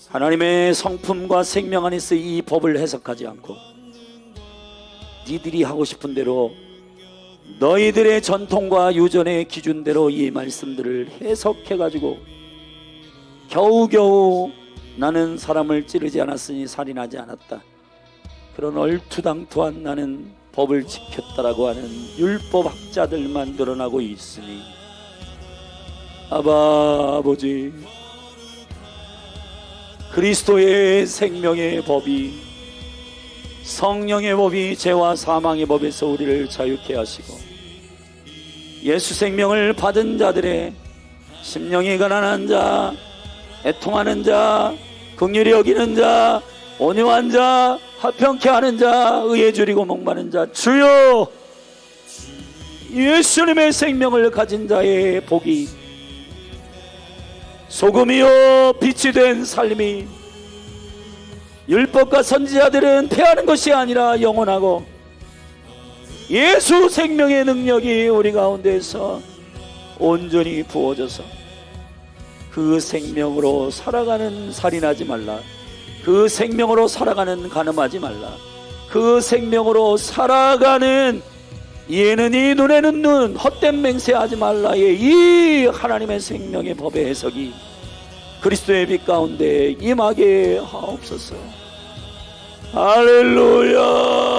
하나님의 성품과 생명 안에서 이 법을 해석하지 않고 니들이 하고 싶은 대로 너희들의 전통과 유전의 기준대로 이 말씀들을 해석해가지고 겨우겨우 나는 사람을 찌르지 않았으니 살인하지 않았다, 그런 얼투당투한 나는 법을 지켰다라고 하는 율법학자들만 늘어나고 있으니 아버지, 그리스도의 생명의 법이, 성령의 법이 죄와 사망의 법에서 우리를 자유케 하시고 예수 생명을 받은 자들의 심령이 가난한 자, 애통하는 자, 긍휼히 여기는 자, 온유한 자, 화평케 하는 자, 의에 줄이고 목마른 자, 주여 예수님의 생명을 가진 자의 복이, 소금이요 빛이 된 삶이, 율법과 선지자들은 패하는 것이 아니라 영원하고 예수 생명의 능력이 우리 가운데서 온전히 부어져서 그 생명으로 살아가는 살인하지 말라, 그 생명으로 살아가는 간음하지 말라, 그 생명으로 살아가는 이에는 이, 눈에는 눈, 헛된 맹세하지 말라의 이 하나님의 생명의 법의 해석이 그리스도의 빛 가운데 임하게 하옵소서. 할렐루야.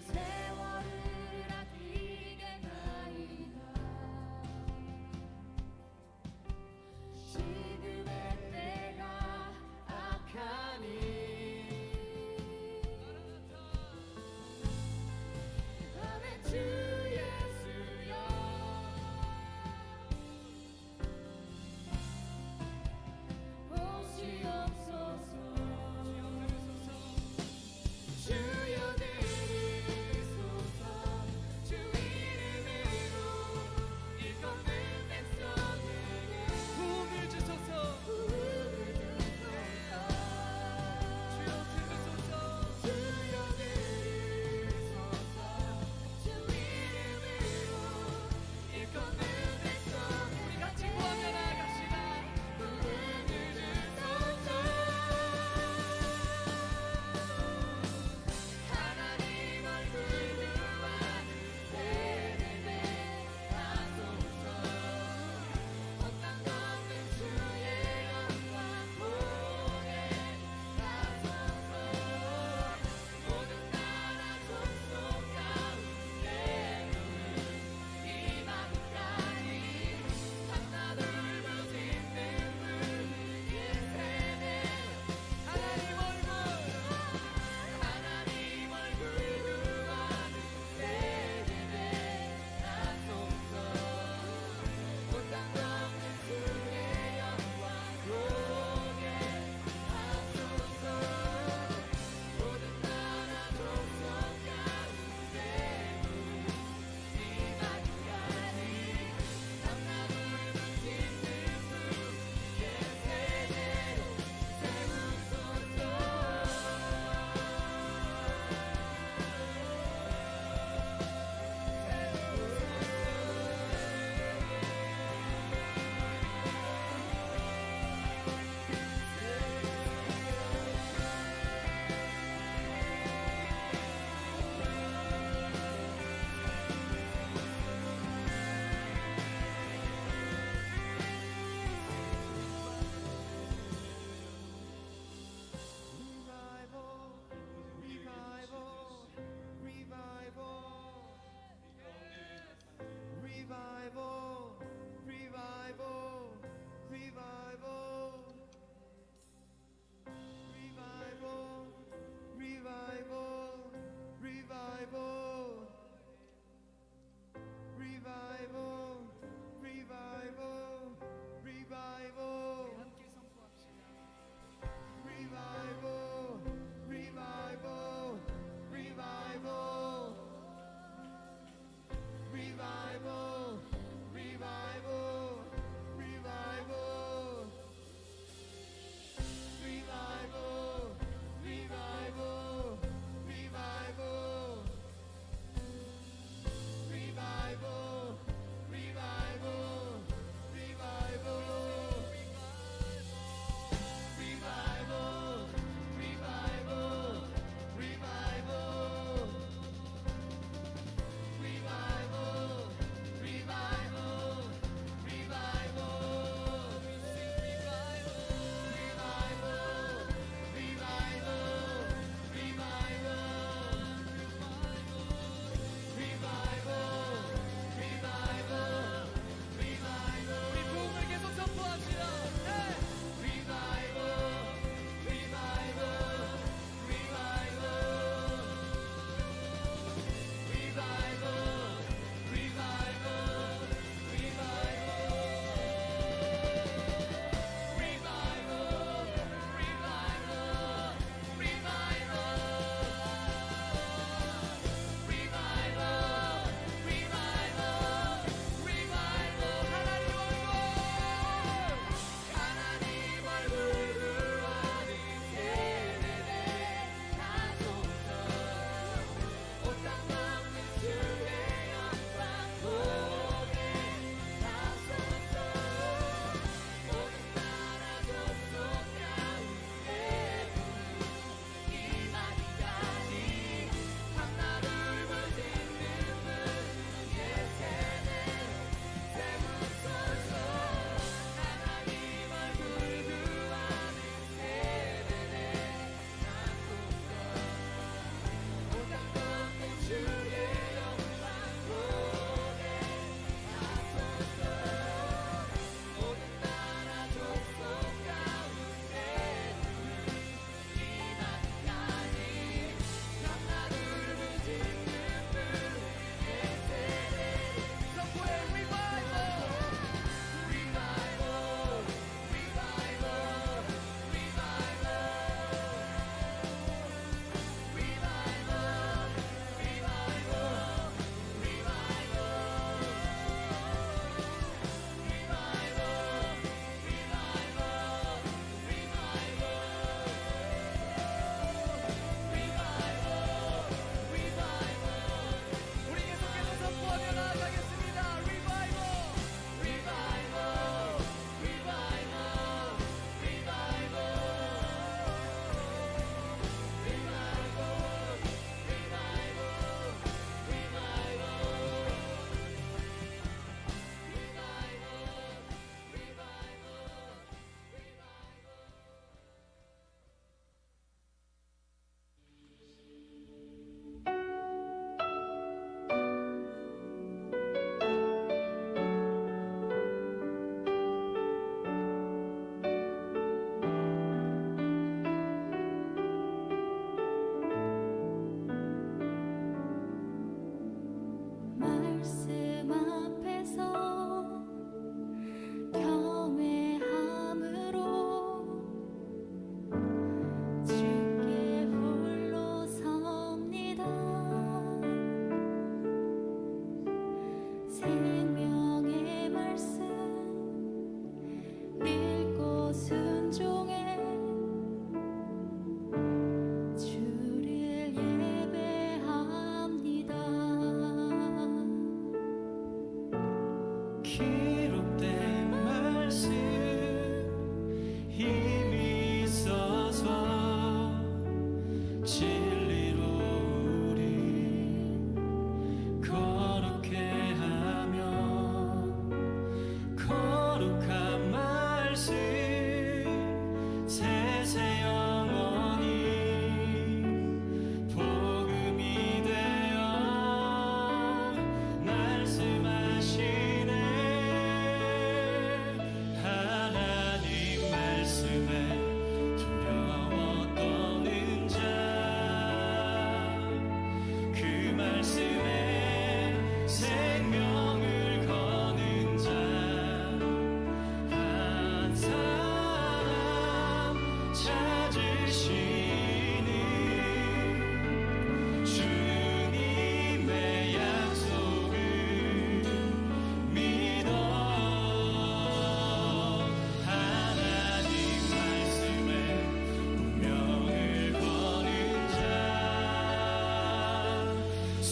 세월을 아끼겠나이다. 지금의 때가 악하니 아멘. 주 예수여 오시옵소서. 주여 내리소서.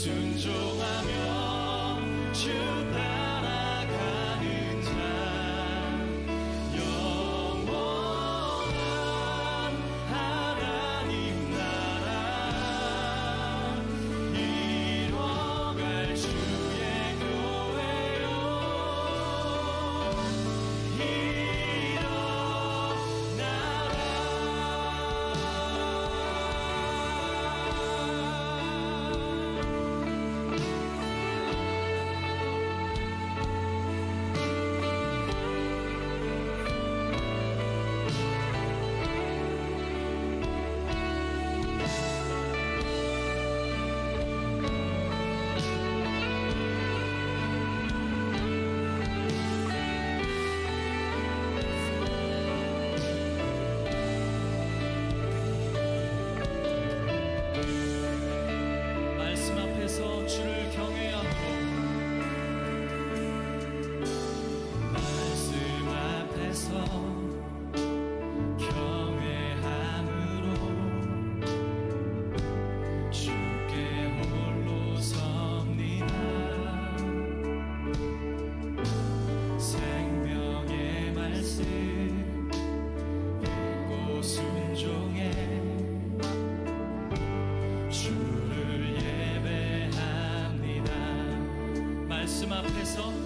순종하며 주 따라가는 자 영원한 하나님 나라 이뤄갈 주의 교회요 말씀 앞에서 주를 경외함으로 말씀 앞에서 경외함으로 주께 홀로 섭니다. 생명의 말씀 읽고 순종해 주를 예배합니다. 말씀 앞에서